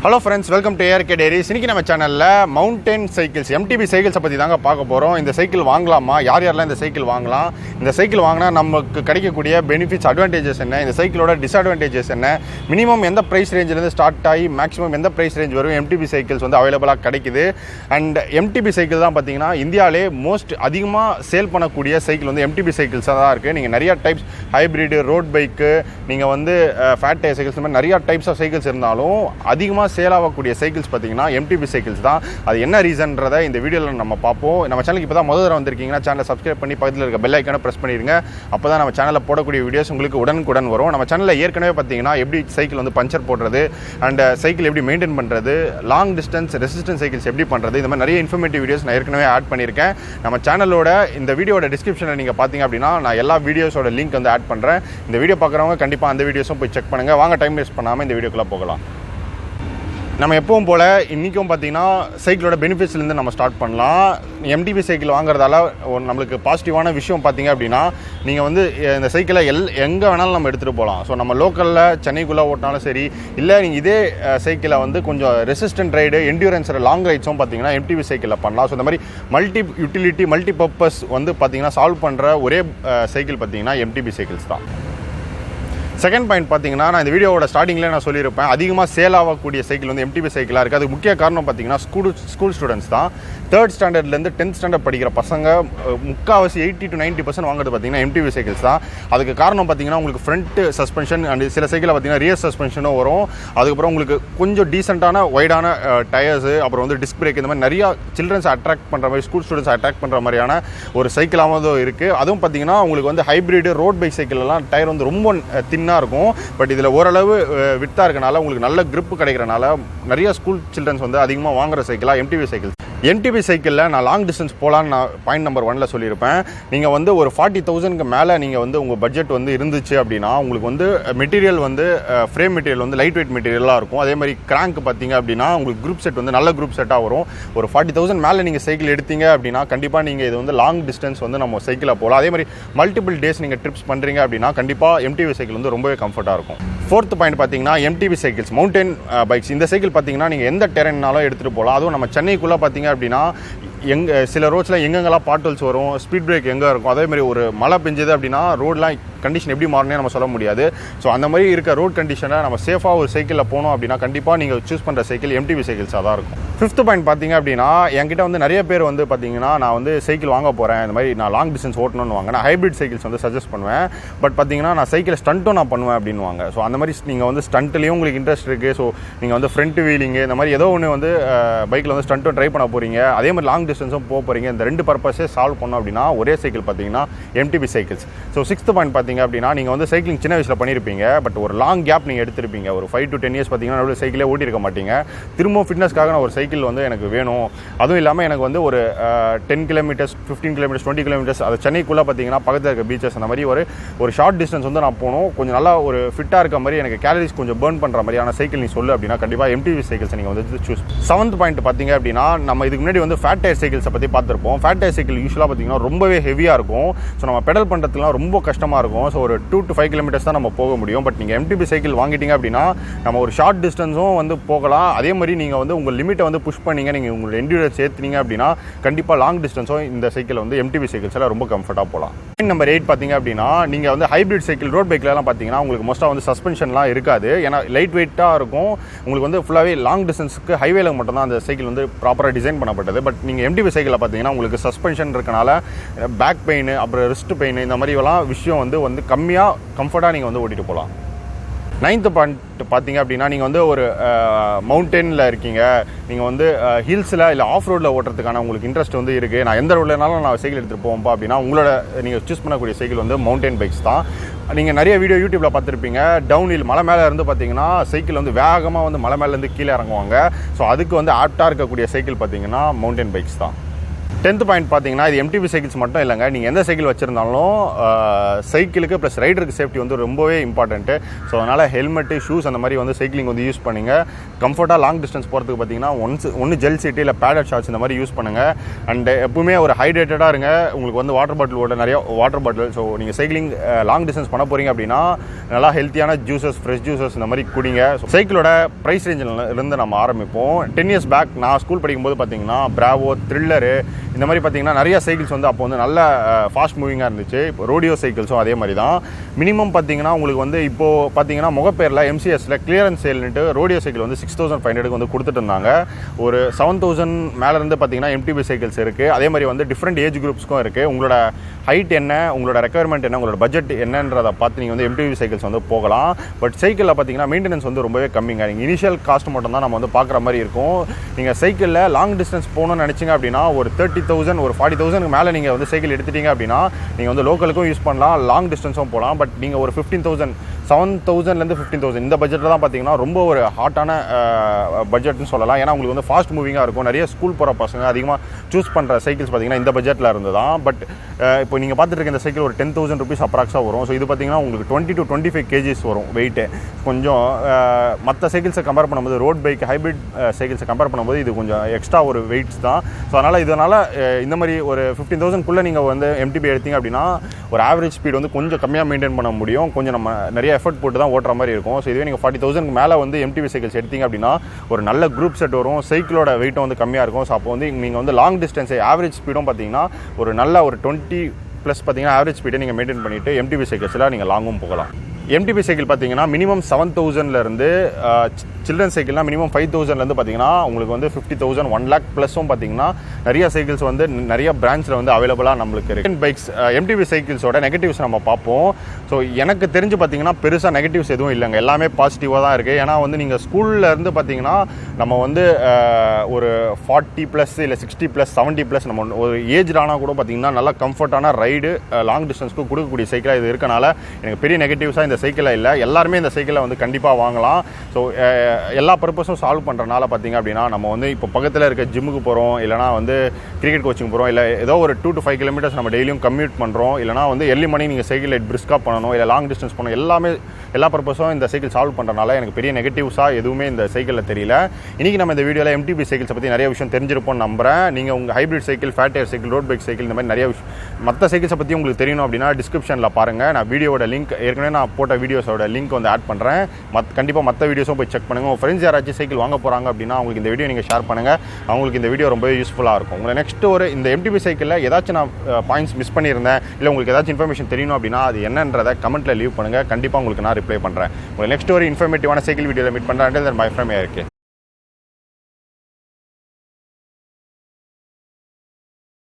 Hello friends, welcome to ARK Diaries. இன்னைக்கு நம்ம சேனல்ல மவுண்டன் சைக்கிள்ஸ் MTB சைக்கிள்ஸை பற்றி தாங்க பார்க்க போகிறோம். இந்த சைக்கிள் வாங்கலாமா, யாரெல்லாம் இந்த சைக்கிள் வாங்கலாம், இந்த சைக்கிள் வாங்கினா நமக்கு கிடைக்கக்கூடிய பெனிஃபிட்ஸ் அட்வான்டேஜஸ் என்ன, இந்த சைக்கிளோட டிஸ்அட்வான்டேஜஸ் என்ன, மினிமம் எந்த ப்ரைஸ் ரேஞ்சிலேருந்து ஸ்டார்ட் ஆகி மேக்ஸிமம் எந்த ப்ரைஸ் ரேஞ்ச் வரும் MTB சைக்கிள்ஸ் வந்து அவைலபிளாக கிடைக்குது. அண்ட் MTB சைக்கிள் தான் பார்த்தீங்கன்னா இந்தியாவிலே மோஸ்ட் அதிகமாக சேல் பண்ணக்கூடிய சைக்கிள் வந்து MTB சைக்கிள்ஸாக தான் இருக்குது. நீங்கள் நிறையா டைப்ஸ் ஹைப்ரிடு, ரோட் பைக்கு, நீங்கள் வந்து ஃபேட் டயர் சைக்கிள்ஸ், இந்த மாதிரி நிறையா டைப்ஸ் ஆஃப் சைக்கிள்ஸ் இருந்தாலும் அதிகமாக சேல் ஆகக்கூடிய சைக்கிள்ஸ் பார்த்தீங்கன்னா MTB சைக்கிள்ஸ் தான். அது என்ன ரீசன்றதை இந்த வீடியோவில் நம்ம பார்ப்போம். நம்ம சேனலுக்கு இப்போ தான் முதல் தடவை வந்திருக்கீங்கன்னா சேனலை சப்ஸ்கிரைப் பண்ணி பக்கத்தில் இருக்க பெல் ஐக்கானை ப்ரெஸ் பண்ணிடுங்க. அப்போ தான் நம்ம சேனலில் போடக்கூடிய வீடியோஸ் உங்களுக்கு உடனுக்குடன் வரும். நம்ம சேனலில் ஏற்கனவே பார்த்தீங்கன்னா எப்படி சைக்கிள் வந்து பஞ்சர் போடுறது அண்ட் சைக்கிள் எப்படி மெயின்டைன் பண்ணுறது, லாங் டிஸ்டன்ஸ் ரெசிஸ்டன்ஸ் சைக்கிள்ஸ் எப்படி பண்ணுறது, இந்த மாதிரி நிறைய இன்ஃபர்மேட்டிவ் வீடியோஸ் நான் ஏற்கனவே ஆட் பண்ணியிருக்கேன். நம்ம சேனலோட இந்த வீடியோட டிஸ்கிரிப்ஷனில் நீங்கள் பார்த்தீங்க அப்படின்னா நான் எல்லா வீடியோஸோட லிங்க் வந்து ஆட் பண்ணுறேன். இந்த வீடியோ பார்க்குறவங்க கண்டிப்பாக அந்த வீடியோஸும் போய் செக் பண்ணுங்கள். வாங்க டைம் வேஸ்ட் பண்ணாமல் இந்த வீடியோக்குள்ளே போகலாம். நம்ம எப்பவும் போல் இன்றைக்கும் பார்த்தீங்கன்னா சைக்கிளோட பெனிஃபிட்ஸ்லேருந்து நம்ம ஸ்டார்ட் பண்ணலாம். MTB சைக்கிள் வாங்குறதால நம்மளுக்கு பாசிட்டிவான விஷயம் பார்த்தீங்க அப்படின்னா நீங்கள் வந்து இந்த சைக்கிளை எங்கே வேணாலும் நம்ம எடுத்துகிட்டு போகலாம். ஸோ நம்ம லோக்கலில் சென்னைக்குள்ளே ஓட்டினாலும் சரி, இல்லை நீங்கள் இதே சைக்கிளை வந்து கொஞ்சம் ரெசிஸ்டன்ட் ரைடு, என்டியூரன்ஸ் லாங் ரைட்ஸும் பார்த்தீங்கன்னா MTB சைக்கிளில் பண்ணலாம். ஸோ இந்த மாதிரி மல்டி யூட்டிலிட்டி, மல்டி பர்பஸ் வந்து பார்த்தீங்கன்னா சால்வ் பண்ணுற ஒரே சைக்கிள் பார்த்தீங்கன்னா MTB சைக்கிள்ஸ் தான். செகண்ட் பாயிண்ட் பார்த்தீங்கன்னா நான் இந்த வீடியோவோட ஸ்டார்டிங்கில் நான் சொல்லியிருப்பேன், அதிகமாக சேல் ஆகக்கூடிய சைக்கிள் வந்து MTB சைக்கிளாக இருக்குது. அதுக்கு முக்கிய காரணம் பார்த்தீங்கன்னா ஸ்கூல் ஸ்டூடெண்ட்ஸ் தான். 3rd ஸ்டாண்டர்ட்லேருந்து 10th ஸ்டாண்டர்ட் படிக்கிற பசங்க முக்கால்வாசி 80 to 90% வாங்குறது பார்த்தீங்கன்னா MTB சைக்கிள்ஸ் தான். அதுக்கு காரணம் பார்த்தீங்கன்னா உங்களுக்கு ஃப்ரண்ட் சஸ்பென்ஷன் அண்ட் சில சைக்கிளில் பார்த்தீங்கன்னா ரியர் சஸ்பென்ஷனும் வரும். அதுக்கப்புறம் உங்களுக்கு கொஞ்சம் டீசெண்டான வைடான டயர்ஸு, அப்புறம் வந்து டிஸ்க் பிரேக், இந்த மாதிரி நிறையா சில்ட்ரன்ஸ் அட்ராக்ட் பண்ணுற மாதிரி, ஸ்கூல் ஸ்டூடெண்ட்ஸ் அட்ராக்ட் பண்ணுற மாதிரியான ஒரு சைக்கிளாகவும் இருக்குது. அதுவும் பார்த்தீங்கன்னா உங்களுக்கு வந்து ஹைப்ரிடு, ரோட் பைக் சைக்கிளெல்லாம் டயர் வந்து ரொம்ப இருக்கும். பட் இதில் ஓரளவு விட்டா இருக்கனால உங்களுக்கு நல்ல கிரிப் கிடைக்கிறனால நிறைய ஸ்கூல் சில்ட்ரன்ஸ் வந்து அதிகமாக வாங்குற சைக்கிளாக MTB சைக்கிள். MTB சைக்கிளில் நான் லாங் டிஸ்டன்ஸ் போகலான்னு நான் பாயிண்ட் நம்பர் 1ல் சொல்லியிருப்பேன். நீங்கள் வந்து ஒரு 40,000க்கு மேலே நீங்கள் வந்து உங்கள் பட்ஜெட் வந்து இருந்துச்சு அப்படின்னா உங்களுக்கு வந்து மெட்டீரியல் வந்து ஃப்ரேம் மெட்டீரியல் வந்து லைட் வெயிட் மெட்டீரியலாக இருக்கும். அதே மாதிரி கிராங்க் பார்த்தீங்க அப்படின்னா உங்களுக்கு குரூப் செட் வந்து நல்ல குரூப் செட்டாக வரும். ஒரு 40,000 மேலே நீங்கள் சைக்கிள் எடுத்தீங்க அப்படின்னா கண்டிப்பாக நீங்கள் இது வந்து லாங் டிஸ்டன்ஸ் வந்து நம்ம சைக்கிளில் போகலாம். அதே மாதிரி மல்டிபிள் டேஸ் நீங்கள் ட்ரிப்ஸ் பண்ணுறீங்க அப்படின்னா கண்டிப்பாக MTB சைக்கிள் வந்து ரொம்பவே கம்ஃபர்ட்டாக இருக்கும். 4th பாயிண்ட் பார்த்தீங்கன்னா MTB சைக்கிள்ஸ் மவுண்டன் பைக்ஸ். இந்த சைக்கிள் பார்த்தீங்கன்னா நீங்கள் எந்த டெரென்னாலும் எடுத்துகிட்டு போகலாம். அதுவும் நம்ம சென்னைக்குள்ளே பார்த்தீங்க அப்படின்னா சில ரோட்ஸில் எங்கெங்கெல்லாம் பாட்டல்ஸ் வரும், ஸ்பீட் பிரேக் எங்கே இருக்கும், அதே மாதிரி ஒரு மழை பெஞ்சது அப்படின்னா ரோடெலாம் கண்டிஷன் எப்படி மாறனே நம்ம சொல்ல முடியாது. ஸோ அந்த மாதிரி இருக்க ரோட் கண்டிஷனை நம்ம சேஃபாக ஒரு சைக்கிளில் போனோம் அப்படின்னா கண்டிப்பாக நீங்கள் சூஸ் பண்ணுற சைக்கிள் MTB சைக்கிள்ஸாக தான் இருக்கும். 5th பாயிண்ட் பார்த்தீங்க அப்படின்னா என்கிட்ட வந்து நிறைய பேர் வந்து பார்த்தீங்கன்னா நான் வந்து சைக்கிள் வாங்க போகிறேன், இந்த மாதிரி நான் லாங் டிஸ்டன்ஸ் ஓட்டணும்னு வாங்க, நான் ஹைப்ரிட் சைக்கிள்ஸ் வந்து சஜஸ்ட் பண்ணுவேன். பட் பார்த்தீங்கன்னா நான் சைக்கிள் ஸ்டண்ட்டும் நான் பண்ணுவேன் அப்படின்வாங்க. ஸோ அந்த மாதிரி நீங்கள் வந்து ஸ்டண்ட்லேயும் உங்களுக்கு இன்ட்ரெஸ்ட் இருக்குது, ஸோ நீங்கள் வந்து ஃப்ரண்ட் வீலிங்கு இந்த மாதிரி ஏதோ ஒன்று வந்து பைக்கில் வந்து ஸ்டண்ட்டும் ட்ரை பண்ண போகிறீங்க, அதே மாதிரி லாங் டிஸ்டன்ஸும் போக போகிறீங்க, இந்த 2 பர்பஸே சால்வ் பண்ணோம் அப்படின்னா ஒரே சைக்கிள் பார்த்தீங்கன்னா MTB cycles. So 6th point பார்த்தீங்க அப்படின்னா நீங்கள் வந்து சைக்கிளிங் சின்ன வயசில் பண்ணியிருப்பீங்க, பட் ஒரு லாங் கேப் நீங்கள் எடுத்திருப்பீங்க, ஒரு 5 to 10 இயர்ஸ் பார்த்தீங்கன்னா சைக்கிளே ஓட்டியிருக்க மாட்டீங்க. திரும்ப ஃபிட்னஸ்க்காக நான் ஒரு சைக்கிள் வந்து எனக்கு வேணும், அதுவும் இல்லாமல் எனக்கு வந்து ஒரு 10 கிலோமீட்டர்ஸ், 15 கிலோமீட்டர்ஸ், 20 கிலோமீட்டர்ஸ், அது சென்னைக்குள்ளே பார்த்தீங்கன்னா பக்கத்தில் இருக்க பீச்சஸ் அந்த மாதிரி ஒரு ஷார்ட் டிஸ்டன்ஸ் வந்து நான் போகணும், கொஞ்சம் நல்லா ஒரு ஃபிட்டாக இருக்க மாதிரி, எனக்கு கேலரிஸ் கொஞ்சம் பர்ன் பண்ணுற மாதிரியான சைக்கிள் நீ சொல்லு அப்படின்னா கண்டிப்பாக MTB சைக்கிள்ஸ் நீங்கள் வந்து சூஸ். 7th பாயிண்ட் பார்த்தீங்க அப்படின்னா நம்ம இதுக்கு முன்னாடி வந்து ஃபேட் டயர் சைக்கிள்ஸை பற்றி பார்த்துருப்போம். ஃபேட் டயர் சைக்கிள் யூஸ்வலாக பார்த்தீங்கன்னா ரொம்பவே ஹெவியாக இருக்கும். ஸோ நம்ம பெடல் பண்ணுறதுலாம் ரொம்ப கஷ்டமாக இருக்கும். ஸோ ஒரு 2 to 5 கிலோமீட்டர்ஸ் தான் நம்ம போக முடியும். பட் நீங்கள் MTB சைக்கிள் வாங்கிட்டீங்க அப்படின்னா நம்ம ஒரு ஷார்ட் டிஸ்டன்ஸும் வந்து போகலாம். அதே மாதிரி நீங்கள் வந்து உங்கள் லிமிட்டை வந்து புஷ் பண்ணிங்க, நீங்கள் உங்களோட என்டியூரன்ஸ் சேர்த்துனீங்க அப்படின்னா கண்டிப்பாக லாங் டிஸ்டன்ஸும் இந்த சைக்கிள் வந்து MTB சைக்கிள்ஸ் எல்லாம் ரொம்ப கம்ஃபர்ட்டாக போகலாம். நம்பர் 8 பார்த்தீங்க அப்படின்னா நீங்கள் வந்து ஹைப்ரிட் சைக்கிள், ரோட் பைக்லலாம் பார்த்தீங்கன்னா உங்களுக்கு மோஸ்ட்டாக வந்து சஸ்பென்ஷன்லாம் இருக்காது, ஏன்னா லைட் வெயிட்டாக இருக்கும். உங்களுக்கு வந்து ஃபுல்லாகவே லாங் டிஸ்டன்ஸுக்கு ஹைவேல மட்டும் தான் அந்த சைக்கிள் வந்து ப்ராப்பராக டிசைன் பண்ணப்பட்டது. பட் நீங்கள் MTB சைக்கிளில் பார்த்தீங்கன்னா உங்களுக்கு சஸ்பென்ஷன் இருக்கனால பேக் பெயின், அப்புறம் ரிஸ்ட் பெயின், இந்த மாதிரிலாம் விஷயம் வந்து கம்மியாக கம்ஃபர்ட்டாக நீங்கள் வந்து ஓட்டிட்டு போகலாம். 9th பாயிண்ட் பார்த்தீங்க அப்படின்னா நீங்கள் வந்து ஒரு மவுண்டனில் இருக்கீங்க, நீங்கள் வந்து ஹில்ஸில் இல்லை ஆஃப் ரோடில் ஓட்டுறதுக்கான உங்களுக்கு இன்ட்ரெஸ்ட் வந்து இருக்குது, நான் எந்த ரோட்லனாலும் நான் சைக்கிள் எடுத்துகிட்டு போவோம்ப்பா அப்படின்னா உங்களோட நீங்கள் சூஸ் பண்ணக்கூடிய சைக்கிள் வந்து மவுண்டன் பைக்ஸ் தான். நீங்கள் நிறைய வீடியோ யூடியூப்பில் பார்த்துருப்பீங்க, டவுன் ஹில் மலை மேலே இருந்து பார்த்தீங்கன்னா சைக்கிள் வந்து வேகமாக வந்து மலை மேலேருந்து கீழே இறங்குவாங்க. ஸோ அதுக்கு வந்து ஆப்டாக இருக்கக்கூடிய சைக்கிள் பார்த்தீங்கன்னா மவுண்டன் பைக்ஸ் தான். 10th பாயிண்ட் பார்த்தீங்கன்னா இது MTB சைக்கிள்ஸ் மட்டும் இல்லைங்க, நீங்கள் எந்த சைக்கிள் வச்சுருந்தாலும் சைக்கிளுக்கு ப்ளஸ் ரைடருக்கு சேஃப்டி வந்து ரொம்பவே இம்பார்ட்டன்ட்டு. ஸோ அதனால் ஹெல்மெட்டு, ஷூஸ் அந்த மாதிரி வந்து சைக்கிளிங் வந்து யூஸ் பண்ணுங்க. கம்ஃபர்ட்டாக லாங் டிஸ்டன்ஸ் போகிறதுக்கு பார்த்தீங்கன்னா ஒன்று ஜெல் சீட்டு இல்லை பேடட் ஷார்ட்ஸ் இந்த மாதிரி யூஸ் பண்ணுங்கள். அண்ட் எப்பவுமே ஒரு ஹைட்ரேட்டடாக இருங்க. உங்களுக்கு வந்து வாட்டர் பாட்டிலோட நிறைய வாட்டர் பாட்டில். ஸோ நீங்கள் சைக்கிளிங் லாங் டிஸ்டன்ஸ் பண்ண போகிறீங்க அப்படின்னா நல்லா ஹெல்த்தியான ஜூஸஸ், ஃப்ரெஷ் ஜூஸஸ் இந்த மாதிரி குடிங்க. சைக்கிளோட ப்ரைஸ் ரேஞ்சில் இருந்து நம்ம ஆரம்பிப்போம். 10 years பேக் நான் ஸ்கூல் படிக்கும்போது பார்த்தீங்கன்னா பிராவோ, த்ரில்லரு இந்த மாதிரி பார்த்தீங்கன்னா நிறைய சைக்கிள்ஸ் வந்து அப்போ வந்து நல்ல ஃபாஸ்ட் மூவிங்காக இருந்துச்சு. இப்போ ரோடியோ சைக்கிள்ஸும் அதே மாதிரி தான். மினிமம் பார்த்தீங்கன்னா உங்களுக்கு வந்து இப்போது பார்த்தீங்கன்னா முகப்பேரில் MCSல கிளியரன்ஸ் சேல்னுட்டு ரோடியோ சைக்கிள் வந்து 6500 வந்து கொடுத்துட்டு இருந்தாங்க. ஒரு 7000 மேலேருந்து பார்த்தீங்கன்னா MTB சைக்கிள்ஸ் இருக்குது. அதே மாதிரி வந்து டிஃப்ரெண்ட் ஏஜ் குரூப்ஸ்க்கும் இருக்குது. உங்களோட ஹைட் என்ன, உங்களோட ரெக்குயர்மெண்ட் என்ன, உங்களோட பட்ஜெட் என்னன்றதை பார்த்து நீங்கள் வந்து MTB சைக்கிள்ஸ் வந்து போகலாம். பட் சைக்கிளில் பார்த்தீங்கன்னா மெயின்டெனன்ஸ் வந்து ரொம்பவே கம்மிங்க. நீங்கள் இனிஷியல் காஸ்ட் மட்டும் தான் நம்ம வந்து பார்க்குற மாதிரி இருக்கும். நீங்கள் சைக்கிளில் லாங் டிஸ்டன்ஸ் போகணும்னு நினச்சிங்க அப்படின்னா ஒரு 30,000 ஒரு 40,000 மேலே நீங்கள் வந்து சைக்கிள் எடுத்துட்டீங்க அப்படின்னா நீங்கள் வந்து லோக்கலுக்கும் யூஸ் பண்ணலாம், லாங் டிஸ்டன்ஸும் போகலாம். பட் நீங்கள் ஒரு 15,000 7,000லேருந்து 15,000 இந்த பட்ஜெட்டில் தான் பார்த்தீங்கன்னா ரொம்ப ஒரு ஹாட்டான பட்ஜெட்னு சொல்லலாம். ஏன்னா உங்களுக்கு வந்து ஃபாஸ்ட் மூவிங்காக இருக்கும். நிறைய ஸ்கூல் போகிற பசங்க அதிகமாக சூஸ் பண்ணுற சைக்கிள்ஸ் பார்த்தீங்கன்னா இந்த பட்ஜெட்டில் இருந்து தான். பட் இப்போ நீங்கள் பார்த்துட்டு இருக்க இந்த சைக்கிள் ஒரு 10,000 rupees அப்ராக்ஸாக வரும். ஸோ இது பார்த்தீங்கன்னா உங்களுக்கு 20 to 25 kgs வரும் வெயிட்டு. கொஞ்சம் மற்ற சைக்கிள்ஸை கம்பேர் பண்ணும்போது, ரோட் பைக், ஹைப்ரிட் சைக்கிள்ஸை கம்பேர் பண்ணும்போது இது கொஞ்சம் எக்ஸ்ட்ரா ஒரு வெயிட்ஸ் தான். ஸோ இதனால் இந்த மாதிரி ஒரு 15,000க்குள்ளே நீங்கள் வந்து MTB எடுத்தீங்க அப்படின்னா ஒரு ஆவரேஜ் ஸ்பீட் வந்து கொஞ்சம் கம்மியாக மெயின்டைன் பண்ண முடியும். கொஞ்சம் நம்ம நிறைய எஃபர்ட் போட்டு தான் ஓட்டுற மாதிரி இருக்கும். ஸோ இதுவே நீங்கள் 40,000க்கு மேலே வந்து MTB சைக்கிள்ஸ் எடுத்தீங்க அப்படின்னா ஒரு நல்ல குரூப் செட் வரும். சைக்கிளோட வெயிட்டும் வந்து கம்மியாக இருக்கும். ஸோ அப்போ வந்து நீங்கள் வந்து லாங் டிஸ்டன்ஸ் ஆவரேஜ் ஸ்பீடும் பார்த்தீங்கன்னா ஒரு நல்ல ஒரு 20+ பார்த்தீங்கன்னா ஆவரேஜ் ஸ்பீடை நீங்கள் மெயின்டைன் பண்ணிவிட்டு MTB சைக்கிள்ஸில் நீங்கள் லாங்கும் போகலாம். MTB சைக்கிள் பார்த்தீங்கன்னா மினிமம் 7,000லேருந்து சில்ட்ரன் சைக்கிள்னால் மினிமம் 5,000லேருந்து பார்த்தீங்கன்னா உங்களுக்கு வந்து 50,000 1 lakh ப்ளஸும் பார்த்தீங்கன்னா நிறைய சைக்கிள்ஸ் வந்து நிறைய பிரான்ச்சில் வந்து அவைலபிளாக நம்மளுக்கு இருக்குது. பைக்ஸ் MTB சைக்கிள்ஸோட நெகட்டிவ்ஸ் நம்ம பார்ப்போம். ஸோ எனக்கு தெரிஞ்சு பார்த்தீங்கன்னா பெருசாக நெகட்டிவ்ஸ் எதுவும் இல்லைங்க, எல்லாமே பாசிட்டிவாக தான் இருக்குது. ஏன்னா வந்து நீங்கள் ஸ்கூல்லேருந்து பார்த்தீங்கன்னா நம்ம வந்து ஒரு 40+ இல்லை 60+ 70+ நம்ம ஒரு ஏஜ் ஆனால் கூட பார்த்தீங்கன்னா நல்லா கம்ஃபர்ட்டான ரைடு லாங் டிஸ்டன்ஸ்க்கு கொடுக்கக்கூடிய சைக்கிளாக இது இருக்கனால எனக்கு பெரிய நெகட்டிவ்ஸாக இந்த சைக்கிளில் இல்லை. எல்லாருமே இந்த சைக்கிளை வந்து கண்டிப்பாக வாங்கலாம். ஸோ எல்லா பர்பஸும் சால்வ் பண்ணுறனால பார்த்தீங்க அப்படின்னா நம்ம வந்து இப்போ பக்கத்தில் இருக்க ஜிம்முக்கு போகிறோம், இல்லைனா வந்து கிரிக்கெட் கோச்சிங் போகிறோம், இல்லை ஏதோ ஒரு 2 to 5 kilometers நம்ம டெய்லியும் கம்யூட் பண்ணுறோம், இல்லைனா வந்து early morning நீங்கள் சைக்கிள் பிரிஸ்காக பண்ணணும், இல்லை லாங் டிஸ்டன்ஸ் பண்ணணும், எல்லா பர்பஸும் இந்த சைக்கிள் சால்வ் பண்ணுறனால எனக்கு பெரிய நெகட்டிவ்ஸாக எதுவுமே இந்த சைக்கிளில் தெரியல. இன்றைக்கி நம்ம இந்த வீடியோவில் MTB சைக்கிள்ஸை பற்றி நிறைய விஷயம் தெரிஞ்சிருப்போம்னு நம்புகிறேன். நீங்கள் உங்கள் hybrid cycle, fat tyre cycle, road bike cycle இந்த மாதிரி நிறைய மற்ற சைக்கிள்ஸை பற்றி உங்களுக்கு தெரியணும் அப்படின்னா டிஸ்கிரிப்ஷனில் பாருங்கள். நான் வீடியோட லிங்க் ஏற்கனவே நான் போட்ட வீடியோஸோட லிங்க் வந்து ஆட் பண்ணுறேன். கண்டிப்பாக மற்ற வீடியோஸும் போய் செக் பண்ணுங்கள். உங்கள் ஃப்ரெண்ட்ஸ் யாராச்சும் சைக்கிள் வாங்க போகிறாங்க அப்படின்னா அவங்களுக்கு இந்த வீடியோ நீங்கள் ஷேர் பண்ணுங்கள். அவங்களுக்கு இந்த வீடியோ ரொம்ப யூஸ்ஃபுல்லாக இருக்கும். உங்களை நெக்ஸ்ட் ஒரு இந்த MTB சைக்கிளில் ஏதாச்சும் நான் பாயிண்ட்ஸ் மிஸ் பண்ணியிருந்தேன், இல்லை உங்களுக்கு ஏதாச்சும் இன்ஃபர்மேஷன் தெரியணும் அப்படின்னா அது என்னன்றதை கமெண்ட்டில் லீவ் பண்ணுங்கள். கண்டிப்பாக உங்களுக்கு நான் ரிப்ளை பண்ணுறேன். உங்களுக்கு நெக்ஸ்ட் ஒரு இன்ஃபர்மேட்டிவான சைக்கிள் வீடியோவில் மீட் பண்ணுறேன். My from ARK.